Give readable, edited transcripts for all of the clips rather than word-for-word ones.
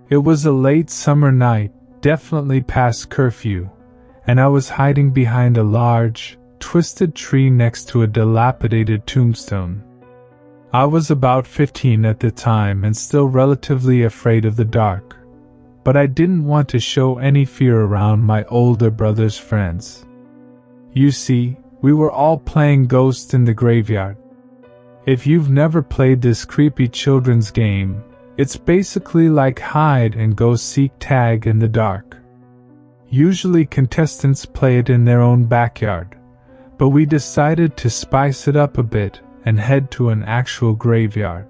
It was a late summer night, definitely past curfew, and I was hiding behind a large, twisted tree next to a dilapidated tombstone. I was about 15 at the time and still relatively afraid of the dark, but I didn't want to show any fear around my older brother's friends. You see, we were all playing Ghost in the Graveyard. If you've never played this creepy children's game, it's basically like hide and go seek tag in the dark. Usually contestants play it in their own backyard, but we decided to spice it up a bit and head to an actual graveyard.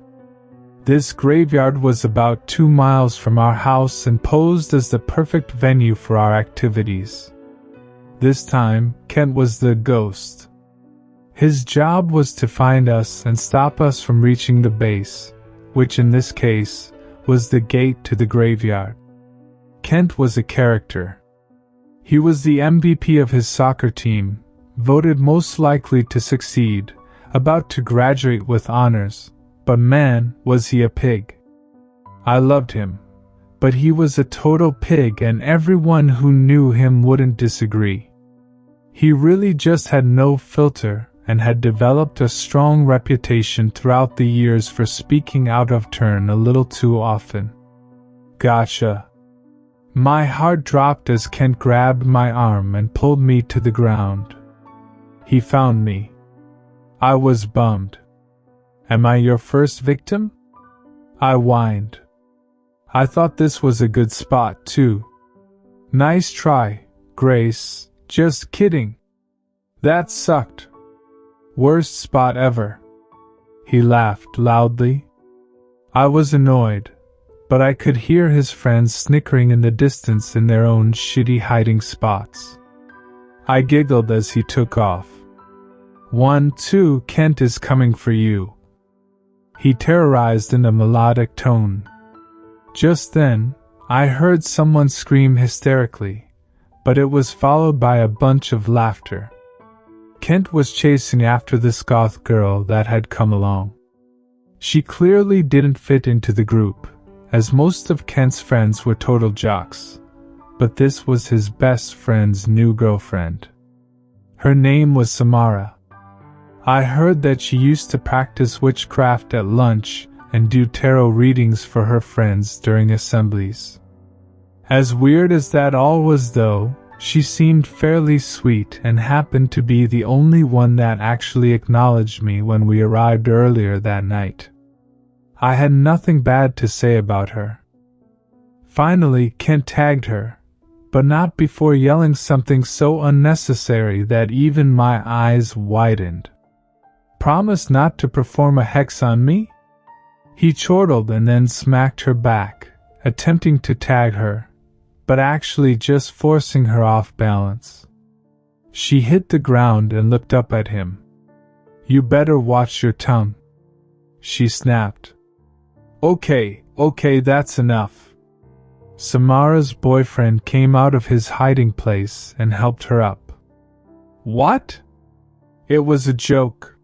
This graveyard was about 2 miles from our house and posed as the perfect venue for our activities. This time, Kent was the ghost. His job was to find us and stop us from reaching the base, which in this case was the gate to the graveyard. Kent was a character. He was the MVP of his soccer team, voted most likely to succeed, about to graduate with honors, but man, was he a pig. I loved him, but he was a total pig and everyone who knew him wouldn't disagree. He really just had no filter and had developed a strong reputation throughout the years for speaking out of turn a little too often. Gotcha. My heart dropped as Kent grabbed my arm and pulled me to the ground. He found me. I was bummed. Am I your first victim? I whined. I thought this was a good spot, too. Nice try, Grace. Just kidding. That sucked. Worst spot ever. He laughed loudly. I was annoyed, but I could hear his friends snickering in the distance in their own shitty hiding spots. I giggled as he took off. 1, 2, Kent is coming for you. He terrorized in a melodic tone. Just then, I heard someone scream hysterically, but it was followed by a bunch of laughter. Kent was chasing after this goth girl that had come along. She clearly didn't fit into the group, as most of Kent's friends were total jocks, but this was his best friend's new girlfriend. Her name was Samara. I heard that she used to practice witchcraft at lunch and do tarot readings for her friends during assemblies. As weird as that all was though, she seemed fairly sweet and happened to be the only one that actually acknowledged me when we arrived earlier that night. I had nothing bad to say about her. Finally, Kent tagged her, but not before yelling something so unnecessary that even my eyes widened. Promise not to perform a hex on me? He chortled and then smacked her back, attempting to tag her, but actually just forcing her off balance. She hit the ground and looked up at him. You better watch your tongue, she snapped. Okay, that's enough. Samara's boyfriend came out of his hiding place and helped her up. What? It was a joke.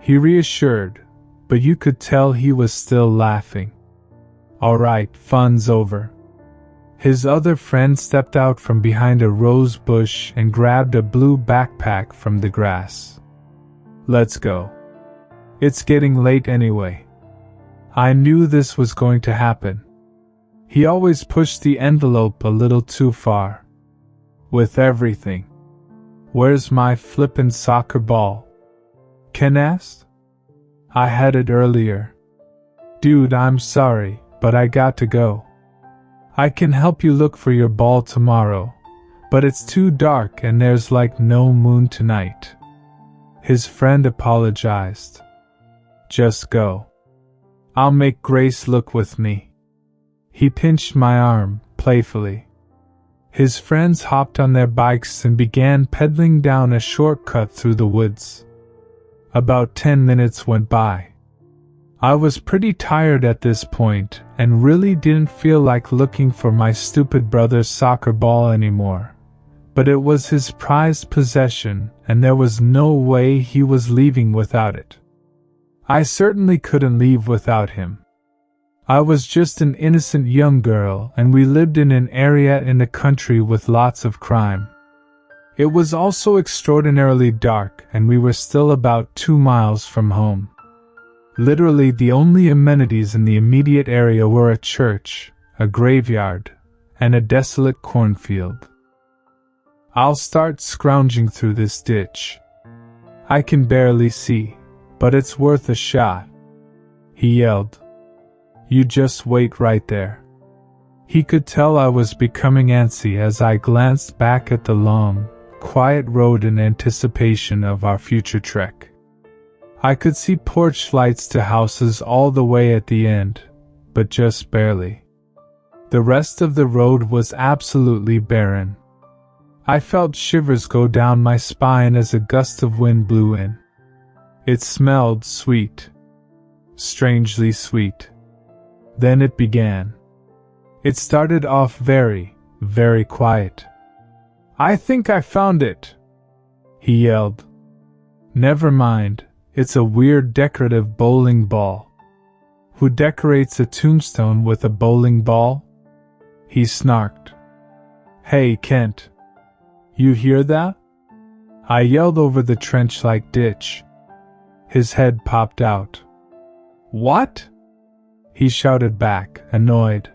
He reassured, but you could tell he was still laughing. Alright, fun's over. His other friend stepped out from behind a rose bush and grabbed a blue backpack from the grass. Let's go. It's getting late anyway. I knew this was going to happen. He always pushed the envelope a little too far. With everything. Where's my flippin' soccer ball? Ken asked. I had it earlier. Dude, I'm sorry, but I got to go. I can help you look for your ball tomorrow, but it's too dark and there's like no moon tonight. His friend apologized. Just go. I'll make Grace look with me. He pinched my arm, playfully. His friends hopped on their bikes and began pedaling down a shortcut through the woods. About 10 minutes went by. I was pretty tired at this point and really didn't feel like looking for my stupid brother's soccer ball anymore. But it was his prized possession and there was no way he was leaving without it. I certainly couldn't leave without him. I was just an innocent young girl, and we lived in an area in the country with lots of crime. It was also extraordinarily dark, and we were still about 2 miles from home. Literally the only amenities in the immediate area were a church, a graveyard, and a desolate cornfield. I'll start scrounging through this ditch. I can barely see, but it's worth a shot, he yelled. You just wait right there. He could tell I was becoming antsy as I glanced back at the long, quiet road in anticipation of our future trek. I could see porch lights to houses all the way at the end, but just barely. The rest of the road was absolutely barren. I felt shivers go down my spine as a gust of wind blew in. It smelled sweet. Strangely sweet. Then it began. It started off very, very quiet. I think I found it, he yelled. Never mind, it's a weird decorative bowling ball. Who decorates a tombstone with a bowling ball? He snarked. Hey, Kent. You hear that? I yelled over the trench-like ditch. His head popped out. What? He shouted back, annoyed.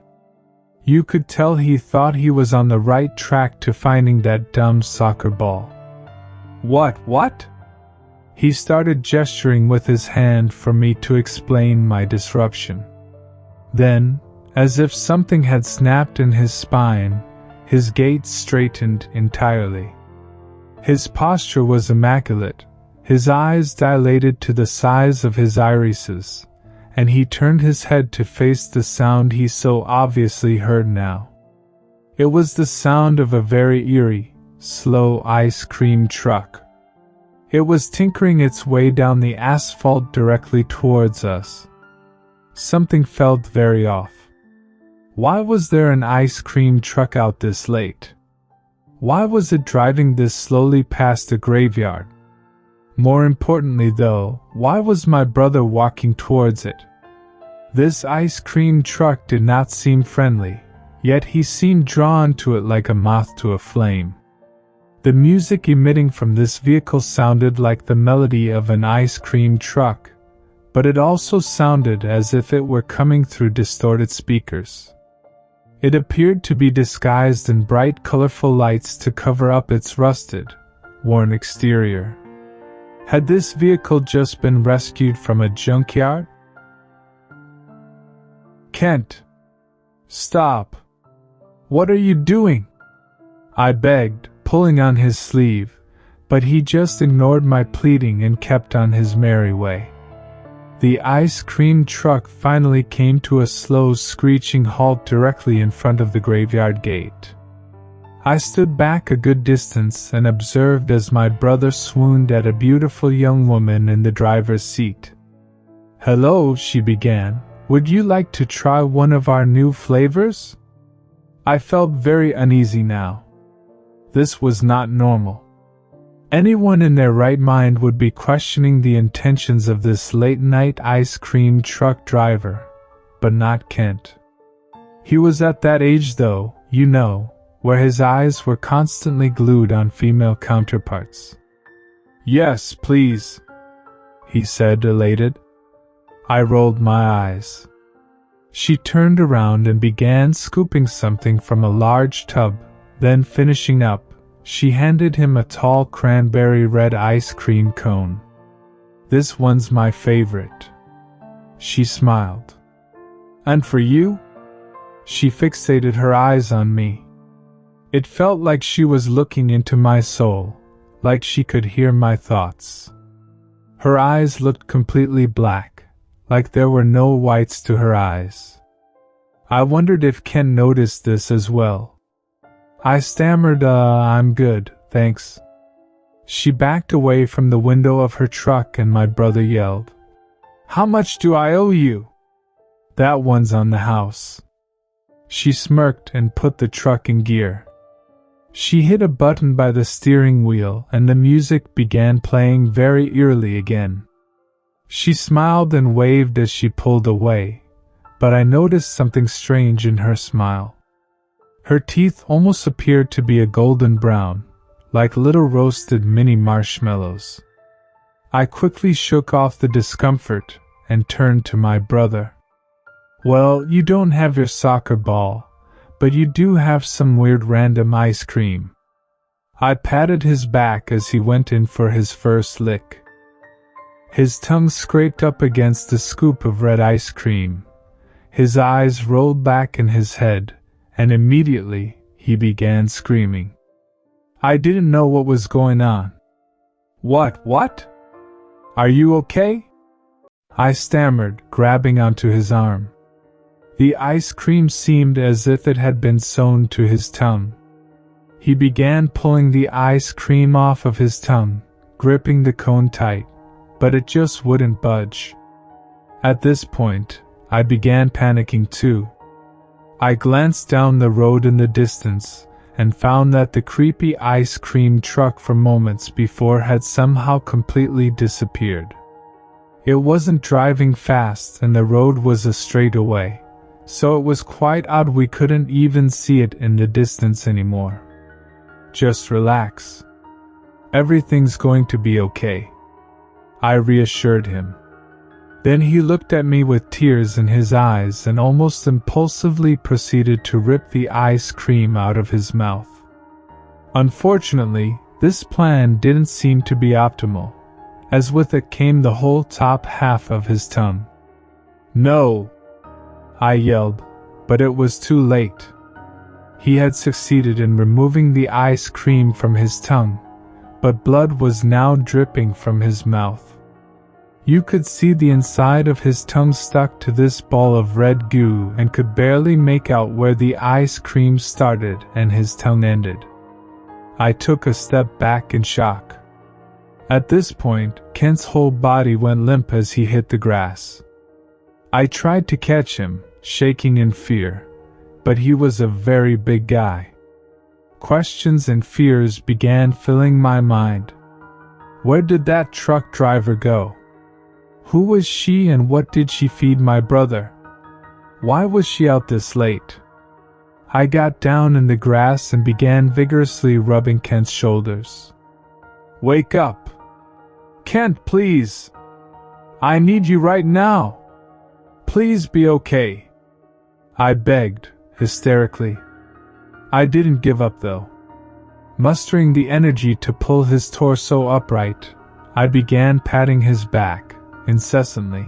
You could tell he thought he was on the right track to finding that dumb soccer ball. What? He started gesturing with his hand for me to explain my disruption. Then, as if something had snapped in his spine, his gait straightened entirely. His posture was immaculate, his eyes dilated to the size of his irises, and he turned his head to face the sound he so obviously heard now. It was the sound of a very eerie, slow ice cream truck. It was tinkering its way down the asphalt directly towards us. Something felt very off. Why was there an ice cream truck out this late? Why was it driving this slowly past a graveyard? More importantly though, why was my brother walking towards it? This ice cream truck did not seem friendly, yet he seemed drawn to it like a moth to a flame. The music emitting from this vehicle sounded like the melody of an ice cream truck, but it also sounded as if it were coming through distorted speakers. It appeared to be disguised in bright, colorful lights to cover up its rusted, worn exterior. Had this vehicle just been rescued from a junkyard? Kent! Stop! What are you doing? I begged, pulling on his sleeve, but he just ignored my pleading and kept on his merry way. The ice cream truck finally came to a slow, screeching halt directly in front of the graveyard gate. I stood back a good distance and observed as my brother swooned at a beautiful young woman in the driver's seat. Hello, she began. Would you like to try one of our new flavors? I felt very uneasy now. This was not normal. Anyone in their right mind would be questioning the intentions of this late-night ice cream truck driver, but not Kent. He was at that age though, you know, where his eyes were constantly glued on female counterparts. Yes, please, he said, elated. I rolled my eyes. She turned around and began scooping something from a large tub, then finishing up, she handed him a tall cranberry red ice cream cone. This one's my favorite. She smiled. And for you? She fixated her eyes on me. It felt like she was looking into my soul, like she could hear my thoughts. Her eyes looked completely black, like there were no whites to her eyes. I wondered if Ken noticed this as well. I stammered, I'm good, thanks. She backed away from the window of her truck and my brother yelled, How much do I owe you? That one's on the house. She smirked and put the truck in gear. She hit a button by the steering wheel and the music began playing very eerily again. She smiled and waved as she pulled away, but I noticed something strange in her smile. Her teeth almost appeared to be a golden brown, like little roasted mini marshmallows. I quickly shook off the discomfort and turned to my brother. "Well, you don't have your soccer ball, but you do have some weird random ice cream." I patted his back as he went in for his first lick. His tongue scraped up against the scoop of red ice cream. His eyes rolled back in his head, and immediately he began screaming. I didn't know what was going on. What? Are you okay?" I stammered, grabbing onto his arm. The ice cream seemed as if it had been sewn to his tongue. He began pulling the ice cream off of his tongue, gripping the cone tight, but it just wouldn't budge. At this point, I began panicking too. I glanced down the road in the distance, and found that the creepy ice cream truck from moments before had somehow completely disappeared. It wasn't driving fast and the road was a straightaway, so it was quite odd we couldn't even see it in the distance anymore. "Just relax. Everything's going to be okay," I reassured him. Then he looked at me with tears in his eyes and almost impulsively proceeded to rip the ice cream out of his mouth. Unfortunately, this plan didn't seem to be optimal, as with it came the whole top half of his tongue. "No!" I yelled, but it was too late. He had succeeded in removing the ice cream from his tongue, but blood was now dripping from his mouth. You could see the inside of his tongue stuck to this ball of red goo and could barely make out where the ice cream started and his tongue ended. I took a step back in shock. At this point, Kent's whole body went limp as he hit the grass. I tried to catch him, shaking in fear, but he was a very big guy. Questions and fears began filling my mind. Where did that truck driver go? Who was she and what did she feed my brother? Why was she out this late? I got down in the grass and began vigorously rubbing Kent's shoulders. "Wake up! Kent, please! I need you right now! Please be okay!" I begged, hysterically. I didn't give up though. Mustering the energy to pull his torso upright, I began patting his back, incessantly.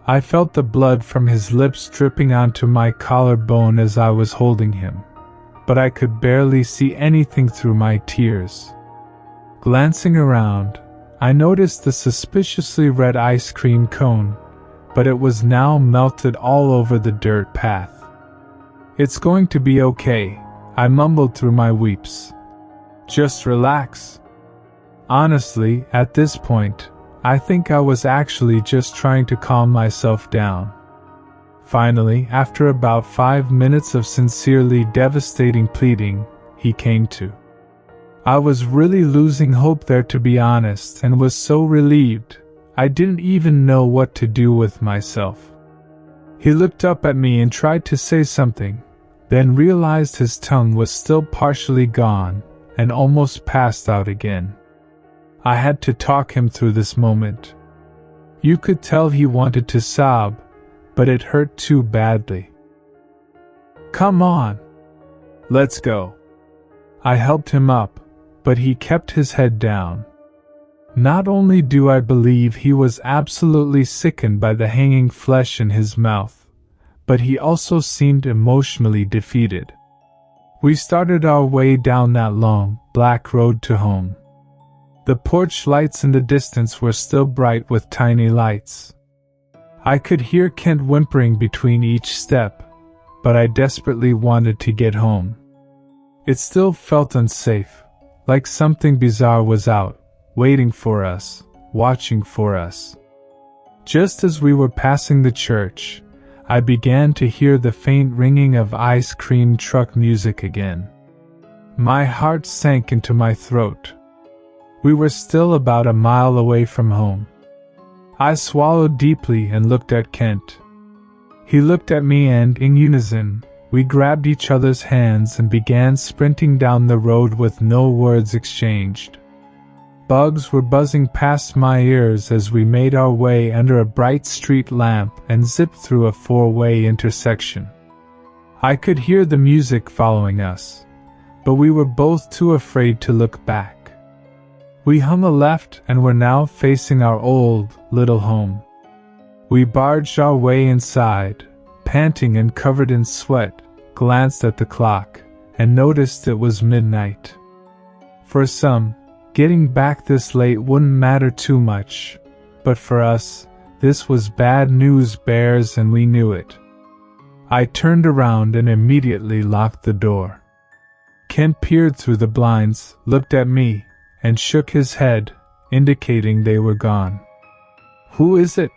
I felt the blood from his lips dripping onto my collarbone as I was holding him, but I could barely see anything through my tears. Glancing around, I noticed the suspiciously red ice cream cone, but it was now melted all over the dirt path. "It's going to be okay," I mumbled through my weeps. "Just relax." Honestly, at this point, I think I was actually just trying to calm myself down. Finally, after about 5 minutes of sincerely devastating pleading, he came to. I was really losing hope there, to be honest, and was so relieved, I didn't even know what to do with myself. He looked up at me and tried to say something, then realized his tongue was still partially gone, and almost passed out again. I had to talk him through this moment. You could tell he wanted to sob, but it hurt too badly. "Come on. Let's go." I helped him up, but he kept his head down. Not only do I believe he was absolutely sickened by the hanging flesh in his mouth, but he also seemed emotionally defeated. We started our way down that long, black road to home. The porch lights in the distance were still bright with tiny lights. I could hear Kent whimpering between each step, but I desperately wanted to get home. It still felt unsafe, like something bizarre was out, waiting for us, watching for us. Just as we were passing the church, I began to hear the faint ringing of ice cream truck music again. My heart sank into my throat. We were still about a mile away from home. I swallowed deeply and looked at Kent. He looked at me and, in unison, we grabbed each other's hands and began sprinting down the road with no words exchanged. Bugs were buzzing past my ears as we made our way under a bright street lamp and zipped through a four-way intersection. I could hear the music following us, but we were both too afraid to look back. We hung a left and were now facing our old, little home. We barged our way inside, panting and covered in sweat, glanced at the clock, and noticed it was midnight. For some, getting back this late wouldn't matter too much, but for us, this was bad news bears and we knew it. I turned around and immediately locked the door. Ken peered through the blinds, looked at me, and shook his head, indicating they were gone. "Who is it?"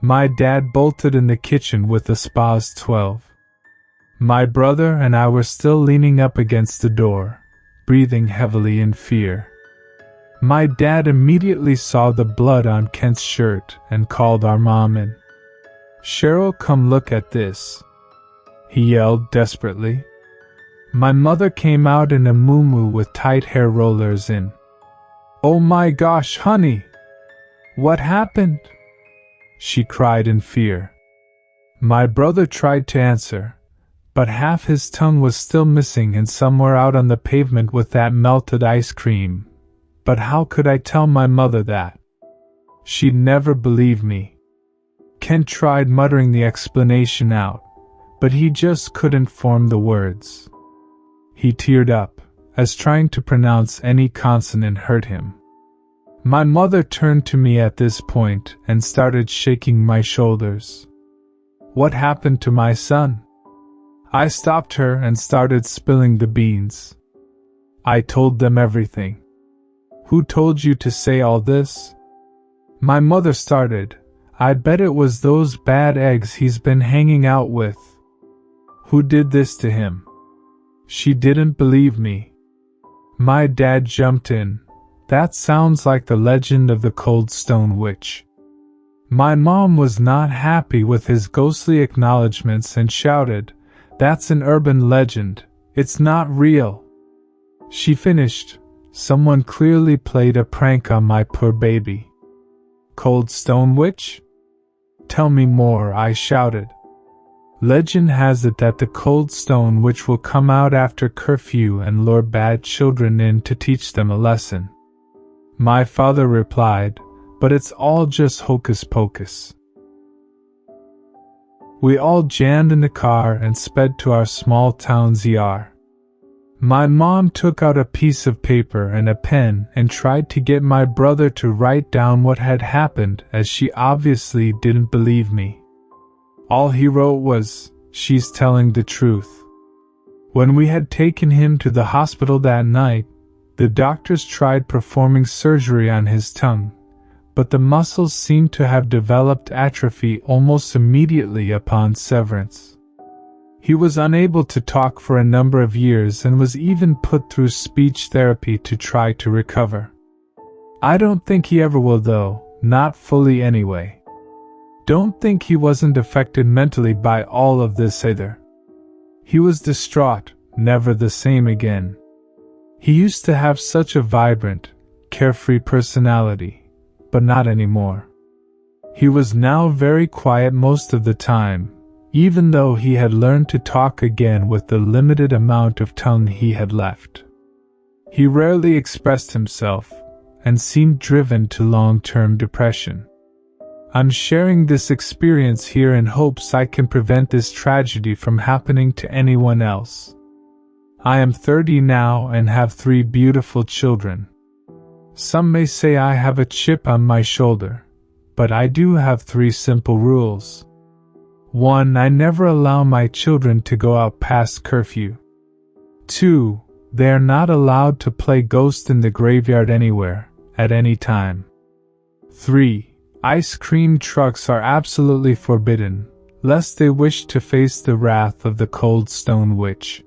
My dad bolted in the kitchen with a SPAS 12. My brother and I were still leaning up against the door, breathing heavily in fear. My dad immediately saw the blood on Kent's shirt and called our mom in. "Cheryl, come look at this," he yelled desperately. My mother came out in a muumuu with tight hair rollers in. "Oh my gosh, honey! What happened?" she cried in fear. My brother tried to answer, but half his tongue was still missing and somewhere out on the pavement with that melted ice cream. But how could I tell my mother that? She'd never believe me. Ken tried muttering the explanation out, but he just couldn't form the words. He teared up, as trying to pronounce any consonant hurt him. My mother turned to me at this point and started shaking my shoulders. "What happened to my son?" I stopped her and started spilling the beans. I told them everything. "Who told you to say all this?" My mother started. "I'd bet it was those bad eggs he's been hanging out with." "Who did this to him?" She didn't believe me. My dad jumped in. "That sounds like the legend of the Cold Stone Witch." My mom was not happy with his ghostly acknowledgments and shouted, "That's an urban legend, it's not real." She finished, "Someone clearly played a prank on my poor baby." "Cold Stone Witch? Tell me more," I shouted. "Legend has it that the Cold Stone Witch will come out after curfew and lure bad children in to teach them a lesson." My father replied, "But it's all just hocus pocus." We all jammed in the car and sped to our small town ZR. My mom took out a piece of paper and a pen and tried to get my brother to write down what had happened, as she obviously didn't believe me. All he wrote was, "She's telling the truth." When we had taken him to the hospital that night, the doctors tried performing surgery on his tongue, but the muscles seemed to have developed atrophy almost immediately upon severance. He was unable to talk for a number of years and was even put through speech therapy to try to recover. I don't think he ever will though, not fully anyway. Don't think he wasn't affected mentally by all of this either. He was distraught, never the same again. He used to have such a vibrant, carefree personality, but not anymore. He was now very quiet most of the time, even though he had learned to talk again with the limited amount of tongue he had left. He rarely expressed himself, and seemed driven to long-term depression. I'm sharing this experience here in hopes I can prevent this tragedy from happening to anyone else. I am 30 now and have 3 beautiful children. Some may say I have a chip on my shoulder, but I do have 3 simple rules. 1. I never allow my children to go out past curfew. 2. They are not allowed to play ghost in the graveyard anywhere, at any time. 3. Ice cream trucks are absolutely forbidden, lest they wish to face the wrath of the Cold Stone Witch.